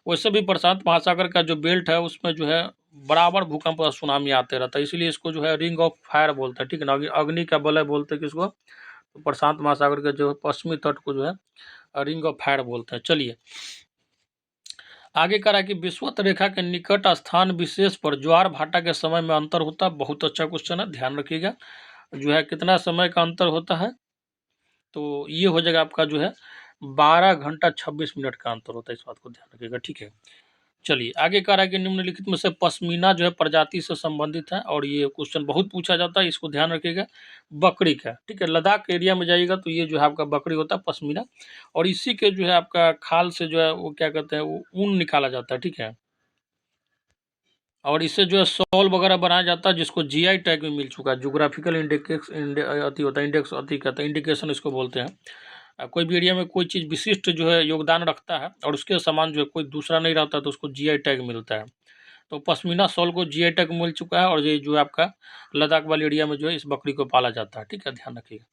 वैसे भी प्रशांत महासागर का जो बेल्ट है उसमें जो है बराबर भूकंप और सुनामी आते रहता है, इसीलिए इसको जो है रिंग ऑफ फायर बोलते हैं। ठीक है ना, अग्नि का वलय बोलते हैं किसको, तो प्रशांत महासागर के जो पश्चिमी तट को जो है रिंग ऑफ फायर बोलते हैं। चलिए आगे कह रहा है कि विषुवत रेखा के निकट स्थान विशेष पर ज्वार भाटा के समय में अंतर होता है। बहुत अच्छा क्वेश्चन है, ध्यान रखिएगा। जो है कितना समय का अंतर होता है, तो ये हो जाएगा आपका जो है 12 घंटा 26 मिनट का अंतर होता है, इस बात को ध्यान रखिएगा। ठीक है, चलिए आगे कह रहा है कि निम्नलिखित में से पश्मीना जो है प्रजाति से संबंधित है, और ये क्वेश्चन बहुत पूछा जाता है, इसको ध्यान रखिएगा। बकरी का, ठीक है, लद्दाख एरिया में जाइएगा तो ये जो है आपका बकरी होता है पश्मीना, और इसी के जो है आपका खाल से जो है वो क्या कहते हैं, वो ऊन निकाला जाता है। ठीक है, और इससे जो है शॉल वगैरह बनाया जाता है, जिसको जीआई टैग में मिल चुका है। जोग्राफिकल इंडिकेक्स अति होता है, इंडेक्स अति कहते हैं, इंडिकेशन इसको बोलते हैं। कोई भी एरिया में कोई चीज़ विशिष्ट जो है योगदान रखता है और उसके समान जो है कोई दूसरा नहीं रहता, तो उसको जीआई टैग मिलता है। तो पश्मीना शॉल को जीआई टैग मिल चुका है, और ये जो है आपका लद्दाख वाले एरिया में जो है इस बकरी को पाला जाता है। ठीक है, ध्यान रखिएगा।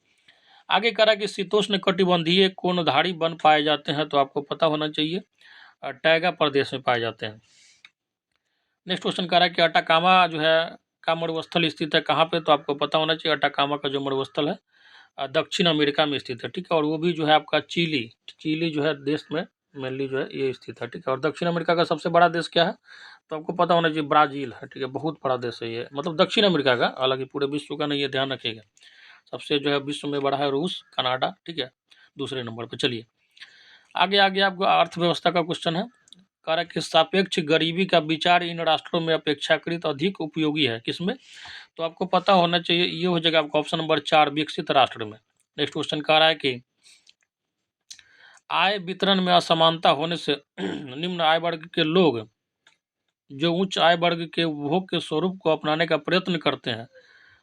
आगे कह रहा है कि शीतोष्ण कटिबंधीय कोणधारी वन पाए जाते हैं, तो आपको पता होना चाहिए टैगा प्रदेश में पाए जाते हैं। नेक्स्ट क्वेश्चन कह रहा है कि अटाकामा जो है का मरुस्थल स्थित है कहाँ पे, तो आपको पता होना चाहिए अटाकामा का जो मरुस्थल है दक्षिण अमेरिका में स्थित है। ठीक है, और वो भी जो है आपका चिली जो है देश में मेनली जो है ये स्थित है। ठीक है, और दक्षिण अमेरिका का सबसे बड़ा देश क्या है, तो आपको पता होना चाहिए ब्राज़ील है। ठीक है, बहुत बड़ा देश है ये, मतलब दक्षिण अमेरिका का, हालांकि पूरे विश्व का नहीं है, ध्यान रखिएगा। सबसे जो है विश्व में बड़ा है रूस, कनाडा। ठीक है, दूसरे नंबर पर। चलिए आगे आगे आपको अर्थव्यवस्था का क्वेश्चन है। कह रहा है कि सापेक्ष गरीबी का विचार इन राष्ट्रों में अपेक्षाकृत अधिक उपयोगी है, किसमें, तो आपको पता होना चाहिए, ये हो जाएगा आपका ऑप्शन नंबर 4, विकसित राष्ट्र में। नेक्स्ट क्वेश्चन कह रहा है कि आय वितरण में असमानता होने से निम्न आय वर्ग के लोग जो उच्च आय वर्ग के उपभोग के स्वरूप को अपनाने का प्रयत्न करते हैं,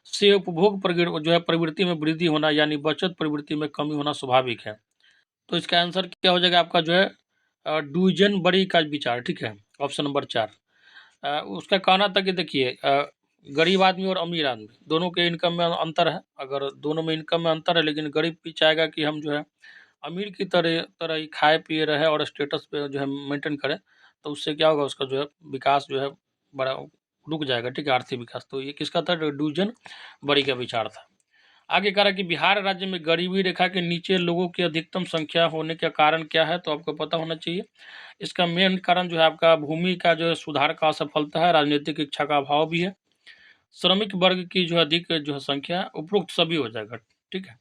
से उपभोग जो है प्रवृत्ति में वृद्धि होना यानी बचत प्रवृत्ति में कमी होना स्वाभाविक है। तो इसका आंसर क्या हो जाएगा आपका जो है डुइजन बड़ी का विचार। ठीक है, ऑप्शन नंबर 4। उसका कहना था कि देखिए गरीब आदमी और अमीर आदमी दोनों के इनकम में अंतर है। अगर दोनों में इनकम में अंतर है, लेकिन गरीब भी चाहेगा कि हम जो है अमीर की तरह तरह ही खाए पिए रहे और स्टेटस पे जो है मेंटेन करें, तो उससे क्या होगा, उसका जो है विकास जो है बड़ा रुक जाएगा। ठीक है, आर्थिक विकास। तो ये किसका था, डूजन बड़ी का विचार था। आगे कह रहा है कि बिहार राज्य में गरीबी रेखा के नीचे लोगों की अधिकतम संख्या होने का कारण क्या है, तो आपको पता होना चाहिए। इसका मेन कारण जो है आपका भूमि का जो है सुधार का असफलता है, राजनीतिक इच्छा का अभाव भी है, श्रमिक वर्ग की जो है अधिक जो है संख्या, उपरोक्त सभी हो जाएगा। ठीक है,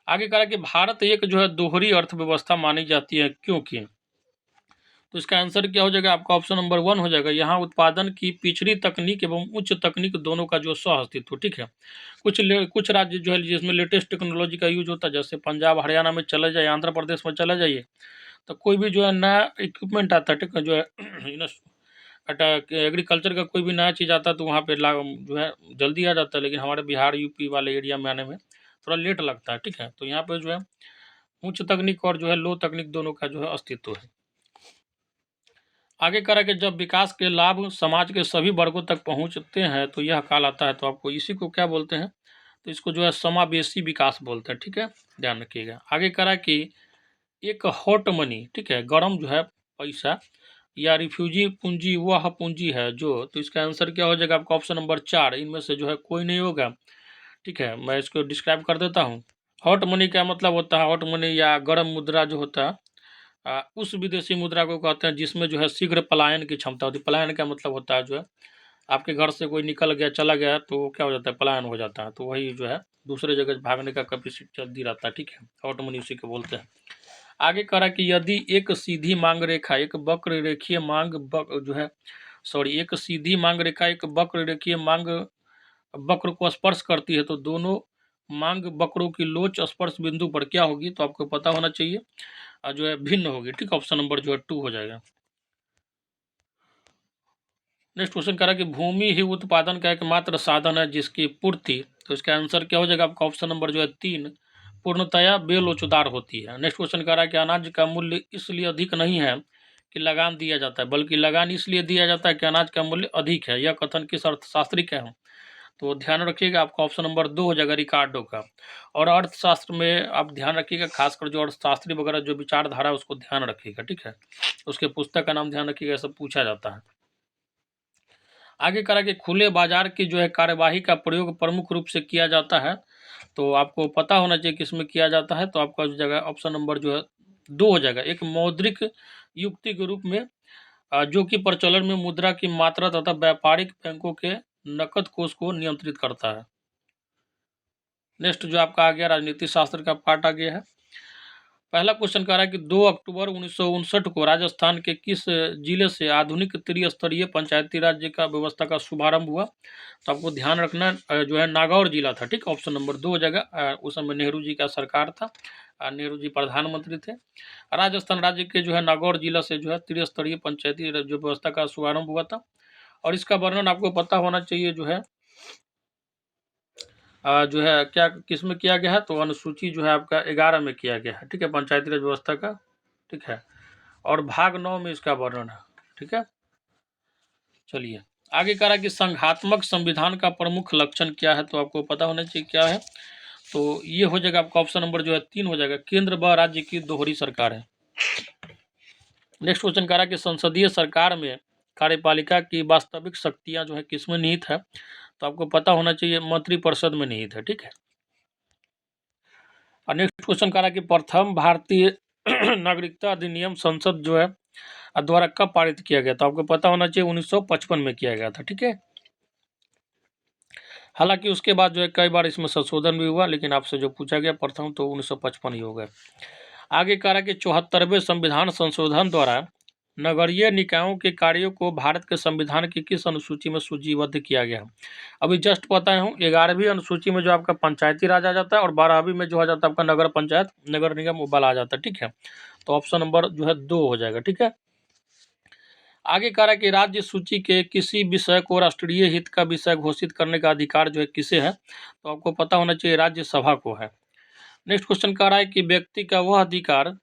आगे कह रहा है कि भारत एक जो है दोहरी अर्थव्यवस्था मानी जाती है, क्योंकि, तो इसका आंसर क्या हो जाएगा आपका, ऑप्शन नंबर 1 हो जाएगा। यहाँ उत्पादन की पिछड़ी तकनीक एवं उच्च तकनीक दोनों का जो सह अस्तित्व। ठीक है, कुछ राज्य जो है जिसमें लेटेस्ट टेक्नोलॉजी का यूज होता है, जैसे पंजाब हरियाणा में चले जाइए, आंध्र प्रदेश में चला जाइए, तो कोई भी जो है नया इक्विपमेंट आता है, ठीक है, जो है एग्रीकल्चर का कोई भी नया चीज़ आता है तो वहाँ पे जो है जल्दी आ जाता है, लेकिन हमारे बिहार यूपी वाले एरिया में आने में थोड़ा लेट लगता है। ठीक है, तो यहाँ पे जो है उच्च तकनीक और जो है लो तकनीक दोनों का जो है अस्तित्व है। आगे कह रहा है कि जब विकास के लाभ समाज के सभी वर्गों तक पहुंचते हैं तो यह कहलाता है, तो आपको इसी को क्या बोलते हैं, तो इसको जो है समावेशी विकास बोलते हैं। ठीक है, ध्यान रखिएगा। आगे कह रहा है कि एक हॉट मनी, ठीक है, गर्म जो है पैसा या रिफ्यूजी पूंजी वह पूंजी है जो, तो इसका आंसर क्या हो जाएगा आपका, ऑप्शन नंबर 4, इनमें से जो है कोई नहीं होगा। ठीक है, मैं इसको डिस्क्राइब कर देता हूँ। हॉट मनी का मतलब होता है, हॉट मनी या गर्म मुद्रा जो होता है उस विदेशी मुद्रा को कहते हैं जिसमें जो है शीघ्र पलायन की क्षमता होती है। पलायन का मतलब होता है जो है आपके घर से कोई निकल गया चला गया तो क्या हो जाता है, पलायन हो जाता है, तो वही जो है दूसरे जगह भागने का कैपेसिटी जल्दी रहता है। ठीक है, हॉट मनी उसी को बोलते हैं। आगे कह रहा है कि यदि एक सीधी मांग रेखा एक वक्र रेखीय मांग जो है एक सीधी मांग रेखा एक वक्र रेखीय मांग वक्र को स्पर्श करती है, तो दोनों मांग वक्रों की लोच स्पर्श बिंदु पर क्या होगी, तो आपको पता होना चाहिए जो है भिन्न होगी। ठीक, ऑप्शन नंबर जो है 2 हो जाएगा। नेक्स्ट क्वेश्चन कह रहा है कि भूमि ही उत्पादन का एकमात्र साधन है जिसकी पूर्ति, तो इसका आंसर क्या हो जाएगा आपका, ऑप्शन नंबर जो है 3, पूर्णतया बेलोचदार होती है। नेक्स्ट क्वेश्चन कह रहा है कि अनाज का मूल्य इसलिए अधिक नहीं है कि लगान दिया जाता है, बल्कि लगान इसलिए दिया जाता है कि अनाज का मूल्य अधिक है। यह कथन किस अर्थशास्त्री का है? तो ध्यान रखिएगा, आपका ऑप्शन नंबर 2 हो जाएगा रिकार्डो का। और अर्थशास्त्र में आप ध्यान रखिएगा, खासकर जो अर्थशास्त्री वगैरह जो विचारधारा है उसको ध्यान रखिएगा, ठीक है। उसके पुस्तक का नाम ध्यान रखिएगा, सब पूछा जाता है। आगे करा कि खुले बाजार की जो है कार्यवाही का प्रयोग प्रमुख रूप से किया जाता है, तो आपको पता होना चाहिए किसमें किया जाता है। तो आपका जो जगह ऑप्शन नंबर जो है 2 हो जाएगा। एक मौद्रिक युक्ति के रूप में जो कि प्रचलन में मुद्रा की मात्रा तथा व्यापारिक बैंकों के नकद कोष को नियंत्रित करता है। नेक्स्ट जो आपका आ गया राजनीति शास्त्र का पार्ट आ गया है। पहला क्वेश्चन कह रहा है कि 2 अक्टूबर 1959 को राजस्थान के किस जिले से आधुनिक त्रिस्तरीय पंचायती राज्य का व्यवस्था का शुभारंभ हुआ? तो आपको ध्यान रखना जो है नागौर जिला था, ठीक। ऑप्शन नंबर 2 हो जाएगा। उस समय नेहरू जी का सरकार था, नेहरू जी प्रधानमंत्री थे। राजस्थान राज्य के जो है नागौर जिला से जो है त्रिस्तरीय पंचायती जो व्यवस्था का शुभारंभ हुआ था। और इसका वर्णन आपको पता होना चाहिए जो है क्या किस में किया गया है? तो अनुसूची जो है आपका 11 में किया गया है, ठीक है, पंचायती राज व्यवस्था का, ठीक है। और भाग 9 में इसका वर्णन है, ठीक है। चलिए आगे कह रहा है कि संघात्मक संविधान का प्रमुख लक्षण क्या है? तो आपको पता होना चाहिए क्या है। तो ये हो जाएगा आपका ऑप्शन नंबर जो है 3 हो जाएगा, केंद्र व राज्य की दोहरी सरकार है। नेक्स्ट क्वेश्चन कह रहा है कि संसदीय सरकार में कार्यपालिका की वास्तविक शक्तियां जो है किसमें निहित है? तो आपको पता होना चाहिए मंत्रिपरिषद में निहित है, ठीक है। और नेक्स्ट क्वेश्चन कह रहा है कि प्रथम भारतीय नागरिकता अधिनियम संसद जो है द्वारा कब पारित किया गया? तो आपको पता होना चाहिए 1955 में किया गया था, ठीक है। हालांकि उसके बाद जो है कई बार इसमें संशोधन भी हुआ, लेकिन आपसे जो पूछा गया प्रथम तो 1955 ही होगा। आगे कह रहा है कि 74वें संविधान संशोधन द्वारा नगरीय निकायों के कार्यों को भारत के संविधान की किस अनुसूची में सूचीबद्ध किया गया? अभी जस्ट बताया हूँ, 11वीं अनुसूची में जो आपका पंचायती राज आ जाता है और 12वीं में जो आ जाता है आपका नगर पंचायत नगर निगम वाला आ जाता है, ठीक है। तो ऑप्शन नंबर जो है 2 हो जाएगा, ठीक है। आगे कह रहा है कि राज्य सूची के किसी विषय को राष्ट्रीय हित का विषय घोषित करने का अधिकार जो है किसे है? तो आपको पता होना चाहिए राज्यसभा को है। नेक्स्ट क्वेश्चन कह रहा है कि व्यक्ति का वह अधिकार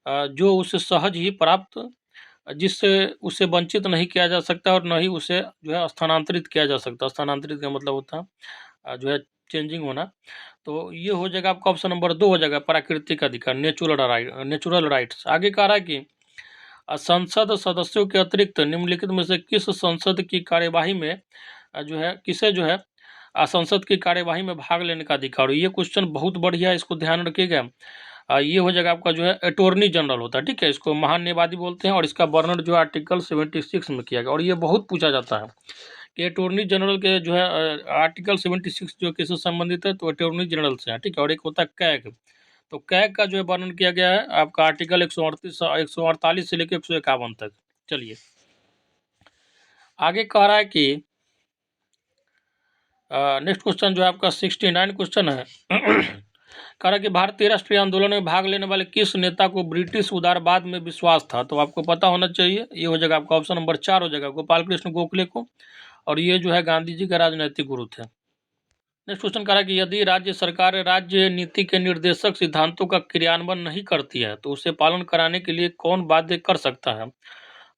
जो उसे सहज ही प्राप्त, जिससे उसे वंचित नहीं किया जा सकता और न ही उसे जो है स्थानांतरित किया जा सकता। स्थानांतरित का मतलब होता है जो है चेंजिंग होना। तो ये हो जाएगा आपका ऑप्शन नंबर 2 हो जाएगा, प्राकृतिक अधिकार, नेचुरल राइट्स। आगे कह रहा है कि संसद सदस्यों के अतिरिक्त निम्नलिखित में से किस संसद की कार्यवाही में जो है किसे जो है संसद की कार्यवाही में भाग लेने का अधिकार? ये क्वेश्चन बहुत बढ़िया है, इसको ध्यान रखिएगा। ये हो जाएगा आपका जो है अटॉर्नी जनरल होता है, ठीक है। इसको महान्यायवादी बोलते हैं और इसका वर्णन जो है आर्टिकल 76 में किया गया। और ये बहुत पूछा जाता है कि अटॉर्नी जनरल के जो है आर्टिकल 76 जो किससे संबंधित है? तो अटॉर्नी जनरल से है, ठीक है। और एक होता है कैग, तो कैग का जो है वर्णन किया गया है आपका आर्टिकल 148 से लेकर 151 तक। चलिए आगे कह रहा है कि नेक्स्ट क्वेश्चन जो है आपका 69 क्वेश्चन है। कह रहा है कि भारतीय राष्ट्रीय आंदोलन में भाग लेने वाले किस नेता को ब्रिटिश उदारवाद में विश्वास था? तो आपको पता होना चाहिए, ये हो जाएगा आपका ऑप्शन नंबर 4 हो जाएगा, गोपाल कृष्ण गोखले को। और ये जो है गांधी जी का राजनैतिक गुरु थे। नेक्स्ट क्वेश्चन कह रहा है कि यदि राज्य सरकार राज्य नीति के निर्देशक सिद्धांतों का क्रियान्वयन नहीं करती है तो उसे पालन कराने के लिए कौन बाध्य कर सकता है?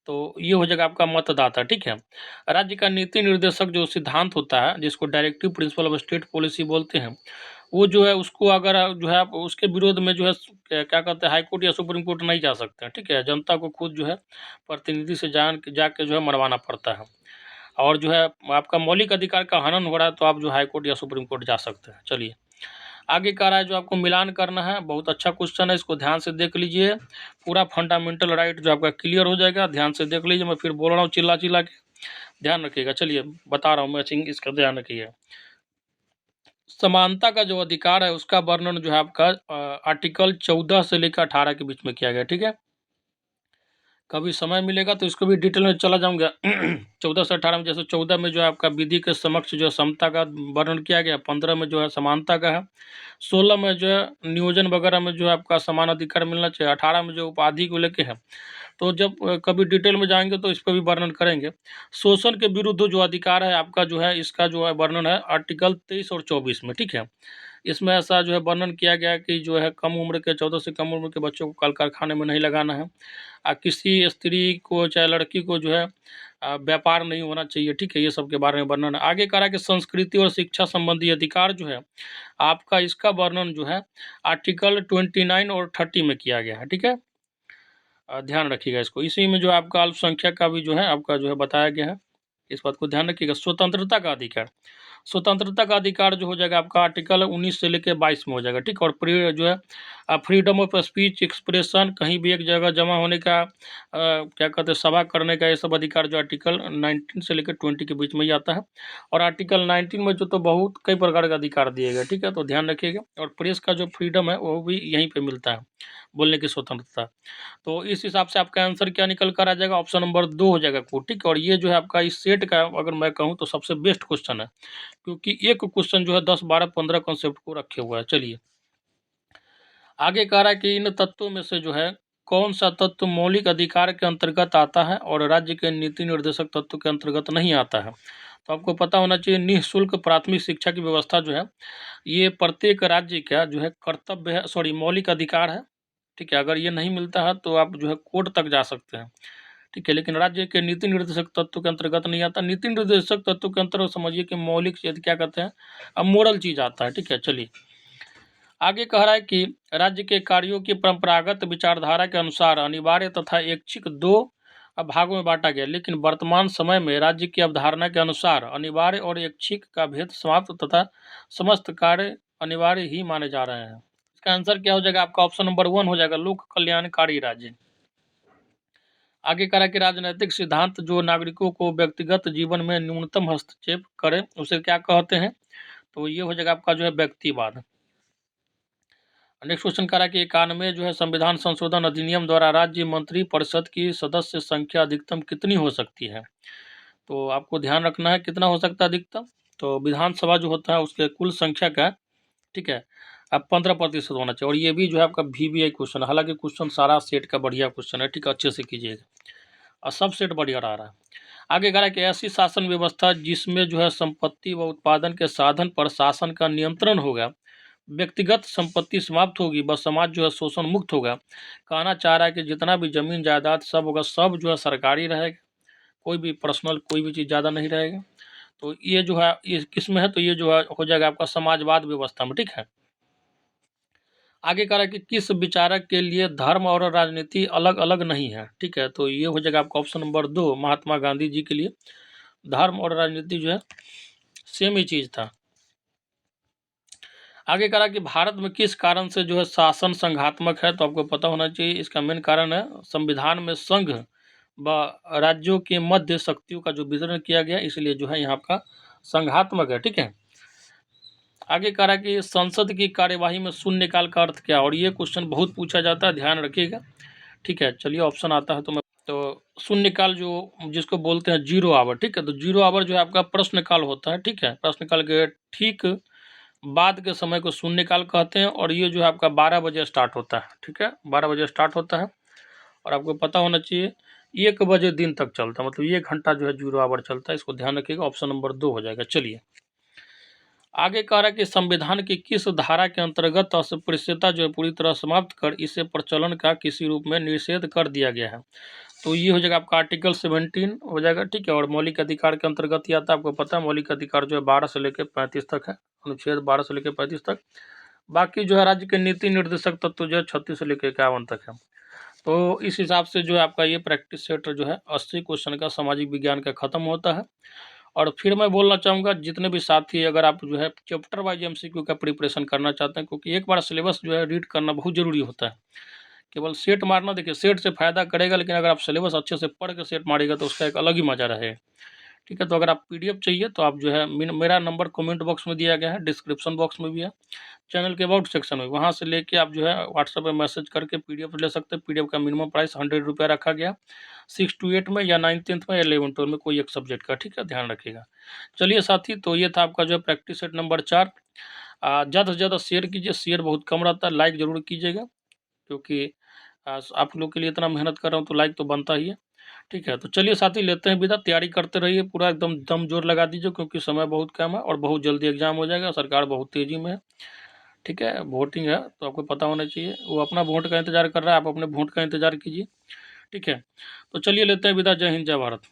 तो ये हो जाएगा आपका मतदाता, ठीक है। राज्य का नीति निर्देशक जो सिद्धांत होता है, जिसको directive principle of state policy बोलते हैं, वो जो है उसको अगर जो है आप उसके विरोध में जो है क्या कहते हैं, हाई कोर्ट या सुप्रीम कोर्ट नहीं जा सकते हैं, ठीक है। जनता को खुद जो है प्रतिनिधि से जाके जो है मनवाना पड़ता है। और जो है आपका मौलिक अधिकार का हनन हो रहा है तो आप जो हाई कोर्ट या सुप्रीम कोर्ट जा सकते हैं। चलिए आगे कह रहा है जो आपको मिलान करना है, बहुत अच्छा क्वेश्चन है, इसको ध्यान से देख लीजिए। पूरा फंडामेंटल राइट जो आपका क्लियर हो जाएगा, ध्यान से देख लीजिए। मैं फिर बोल रहा हूँ चिल्ला चिल्ला के, ध्यान रखिएगा। चलिए बता रहा हूँ मैचिंग, इसका ध्यान रखिए। समानता का जो अधिकार है उसका वर्णन जो है आपका आर्टिकल 14 से लेकर 18 के बीच में किया गया, ठीक है। कभी समय मिलेगा तो इसको भी डिटेल में चला जाऊंगा। 14 से 18 में, जैसे 14 में जो है आपका विधि के समक्ष जो है समता का वर्णन किया गया, 15 में जो है समानता का है, 16 में जो है नियोजन वगैरह में जो है आपका समान अधिकार मिलना चाहिए, 18 में जो उपाधि को लेके है। तो जब कभी डिटेल में जाएंगे तो इस पर भी वर्णन करेंगे। शोषण के विरुद्ध जो अधिकार है आपका जो है, इसका जो है वर्णन है आर्टिकल 23 और 24 में, ठीक है। इसमें ऐसा जो है वर्णन किया गया है कि जो है कम उम्र के 14 से कम उम्र के बच्चों को कल कारखाने में नहीं लगाना है। किसी स्त्री को चाहे लड़की को जो है व्यापार नहीं होना चाहिए, ठीक है, ये सब के बारे में वर्णन है। आगे कह रहा है कि संस्कृति और शिक्षा संबंधी अधिकार जो है आपका, इसका वर्णन जो है आर्टिकल 29 और 30 में किया गया है, ठीक है। ध्यान रखिएगा इसको। इसी में जो आपका अल्पसंख्यक का भी जो है आपका जो है बताया गया है, इस बात को ध्यान रखिएगा। स्वतंत्रता का अधिकार, स्वतंत्रता का अधिकार जो हो जाएगा आपका आर्टिकल 19 से लेकर 22 में हो जाएगा, ठीक। और जो है फ्रीडम ऑफ स्पीच एक्सप्रेशन, कहीं भी एक जगह जमा होने का क्या कहते हैं सभा करने का, ये सब अधिकार जो आर्टिकल 19 से लेकर 20 के बीच में ही आता है। और आर्टिकल 19 में जो तो बहुत कई प्रकार का अधिकार दिए गए, ठीक है, तो ध्यान रखिएगा। और प्रेस का जो फ्रीडम है वो भी यहीं पर मिलता है, बोलने की स्वतंत्रता। तो इस हिसाब से आपका आंसर क्या निकल कर आ जाएगा, ऑप्शन नंबर 2 हो जाएगा कोड, ठीक। और ये जो है आपका इस सेट का अगर मैं कहूँ तो सबसे बेस्ट क्वेश्चन है, क्योंकि एक क्वेश्चन जो है 10, 12, 15 कॉन्सेप्ट को रखे हुआ है। चलिए आगे कह रहा है कि इन तत्वों में से जो है कौन सा तत्व मौलिक अधिकार के अंतर्गत आता है और राज्य के नीति निर्देशक तत्व के अंतर्गत नहीं आता है। तो आपको पता होना चाहिए निःशुल्क प्राथमिक शिक्षा की व्यवस्था जो है ये प्रत्येक राज्य का जो है कर्तव्य है, सॉरी मौलिक अधिकार है, ठीक है। अगर ये नहीं मिलता है तो आप जो है कोर्ट तक जा सकते हैं, ठीक है। लेकिन राज्य के नीति निर्देशक तत्व के अंतर्गत नहीं आता। नीति निर्देशक तत्व के अंतर्गत समझिए कि मौलिक चीज क्या कहते हैं, अब मोरल चीज आता है, ठीक है। चलिए आगे कह रहा है कि राज्य के कार्यों की परंपरागत विचारधारा के अनुसार अनिवार्य तथा ऐच्छिक दो भागों में बांटा गया, लेकिन वर्तमान समय में राज्य की अवधारणा के अनुसार अनिवार्य और ऐच्छिक का भेद समाप्त तथा समस्त कार्य अनिवार्य ही माने जा रहे हैं। इसका आंसर क्या हो जाएगा आपका, ऑप्शन नंबर 1 हो जाएगा, लोक कल्याणकारी राज्य। आगे करा कि राजनीतिक सिद्धांत जो नागरिकों को व्यक्तिगत जीवन में न्यूनतम हस्तक्षेप करे उसे क्या कहते हैं, तो ये हो जाएगा आपका जो है व्यक्तिवाद। नेक्स्ट क्वेश्चन करा कि 91 जो है संविधान संशोधन अधिनियम द्वारा राज्य मंत्री परिषद की सदस्य संख्या अधिकतम कितनी हो सकती है। तो आपको ध्यान रखना है कितना हो सकता है अधिकतम, तो विधानसभा जो होता है उसके कुल संख्या का, ठीक है, अब 15% होना चाहिए। और ये भी जो है आपका VBI क्वेश्चन, हालांकि क्वेश्चन सारा सेट का बढ़िया क्वेश्चन है, ठीक है, अच्छे से कीजिएगा और सब सेट बढ़िया रहा है। आगे कह रहा है कि ऐसी शासन व्यवस्था जिसमें जो है संपत्ति व उत्पादन के साधन पर शासन का नियंत्रण होगा, व्यक्तिगत संपत्ति समाप्त होगी, बस समाज जो है शोषण मुक्त होगा। कहना चाह रहा है कि जितना भी जमीन जायदाद सब होगा सब जो है सरकारी रहेगा, कोई भी पर्सनल कोई भी चीज़ ज़्यादा नहीं रहेगा। तो ये जो है ये किस में है, तो ये जो है हो जाएगा आपका समाजवाद व्यवस्था में, ठीक है। आगे कह रहा है कि किस विचारक के लिए धर्म और राजनीति अलग अलग नहीं है, ठीक है, तो ये हो जाएगा आपका ऑप्शन नंबर 2 महात्मा गांधी जी के लिए धर्म और राजनीति जो है सेम ही चीज था। आगे कह रहा कि भारत में किस कारण से जो है शासन संघात्मक है, तो आपको पता होना चाहिए इसका मेन कारण है संविधान में संघ व राज्यों के मध्य शक्तियों का जो वितरण किया गया, इसलिए जो है यहाँ का संघात्मक है, ठीक है। आगे कह रहा है कि संसद की कार्यवाही में शून्यकाल का अर्थ क्या, और ये क्वेश्चन बहुत पूछा जाता है, ध्यान रखिएगा, ठीक है। चलिए ऑप्शन आता है तो मैं, तो शून्यकाल जो जिसको बोलते हैं 0 आवर, ठीक है, तो 0 आवर जो है आपका प्रश्नकाल होता है, ठीक है, प्रश्नकाल के ठीक बाद के समय को शून्यकाल कहते हैं। और ये जो है आपका 12 बजे स्टार्ट होता है, ठीक है, 12 बजे स्टार्ट होता है। और आपको पता होना चाहिए 1 बजे दिन तक चलता है, मतलब 1 घंटा जो है 0 आवर चलता है, इसको ध्यान रखिएगा, ऑप्शन नंबर 2 हो जाएगा। चलिए आगे कह रहा है कि संविधान की किस धारा के अंतर्गत अस्पृश्यता जो है पूरी तरह समाप्त कर इसे प्रचलन का किसी रूप में निषेध कर दिया गया है, तो ये हो जाएगा आपका आर्टिकल 17 हो जाएगा, ठीक है। और मौलिक अधिकार के अंतर्गत ही आता है, आपको पता है मौलिक अधिकार जो है 12 से लेकर 35 तक है, अनुच्छेद 12 से लेकर 35 तक। बाकी जो है राज्य के नीति निर्देशक तत्व जो है 36 से लेकर 51 तक है। तो इस हिसाब से जो है आपका ये प्रैक्टिस सेट जो है 80 क्वेश्चन का सामाजिक विज्ञान का खत्म होता है। और फिर मैं बोलना चाहूँगा जितने भी साथी अगर आप जो है चैप्टर वाइज MCQ का प्रिपरेशन करना चाहते हैं, क्योंकि एक बार सिलेबस जो है रीड करना बहुत ज़रूरी होता है। केवल सेट मारना, देखिए सेट से फ़ायदा करेगा, लेकिन अगर आप सिलेबस अच्छे से पढ़ के सेट मारिएगा तो उसका एक अलग ही मज़ा रहेगा, ठीक है। तो अगर आप PDF चाहिए तो आप जो है मेरा नंबर कमेंट बॉक्स में दिया गया है, डिस्क्रिप्शन बॉक्स में भी है, चैनल के अबाउट सेक्शन में, वहाँ से लेके आप जो है व्हाट्सएप पे मैसेज करके PDF ले सकते हैं। PDF का मिनिमम प्राइस 100 रुपया रखा गया, 6 to 8 में या 9th 10th में या 11th 12 में कोई एक सब्जेक्ट का, ठीक है, ध्यान रखिएगा। चलिए साथी, तो ये था आपका जो है प्रैक्टिस सेट नंबर 4। ज़्यादा से ज़्यादा शेयर कीजिए, शेयर बहुत कम रहता है, लाइक ज़रूर कीजिएगा, क्योंकि आप लोग के लिए इतना मेहनत कर रहा हूँ तो लाइक तो बनता ही है, ठीक है। तो चलिए साथी लेते हैं विदा, तैयारी करते रहिए, पूरा एकदम दम जोर लगा दीजिए, क्योंकि समय बहुत कम है और बहुत जल्दी एग्जाम हो जाएगा, सरकार बहुत तेज़ी में है। ठीक है, वोटिंग है तो आपको पता होना चाहिए। वो अपना वोट का इंतज़ार कर रहा है, आप अपने वोट का इंतज़ार कीजिए। ठीक है, तो चलिए लेते हैं विदा। जय हिंद, जय भारत।